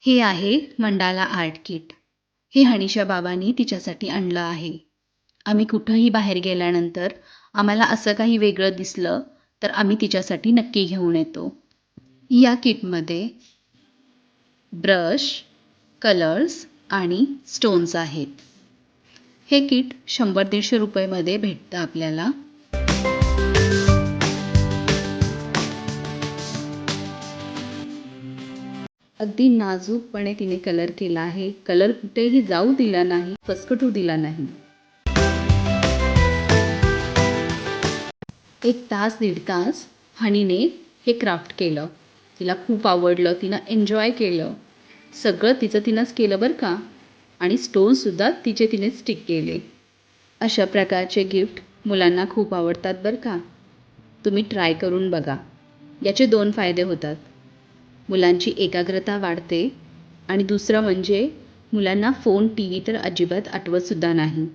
हे आहे mandala art kit. हे हनीशा बाबांनी तिच्यासाठी आणलं आहे. आम्ही कुठंही बाहेर गेल्यानंतर आम्हाला असं काही वेगळं दिसलं तर आम्ही तिच्यासाठी नक्की घेऊन येतो. या किटमध्ये ब्रश, कलर्स आणि स्टोन्स आहेत. हे किट 100-150 रुपयेमध्ये भेटतं आपल्याला. अगदी नाजूकपणे तिने कलर केला आहे. कलर कुठेही जाऊ दिला नाही, फसकटू दिला नाही. 1 तास 1.5 तास हनीने हे क्राफ्ट केलं. तिला खूप आवडलं, तिनं एन्जॉय केलं. सगळं तिनंच केलं बरं का. आणि स्टोनसुद्धा तिने स्टिक केले. अशा प्रकारचे गिफ्ट मुलांना खूप आवडतात बरं का. तुम्ही ट्राय करून बघा. याचे 2 फायदे होतात. मुलांची एकाग्रता वाढते आणि दुसरं म्हणजे मुलांना फोन, TV तर अजिबात आठवतसुद्धा नाही.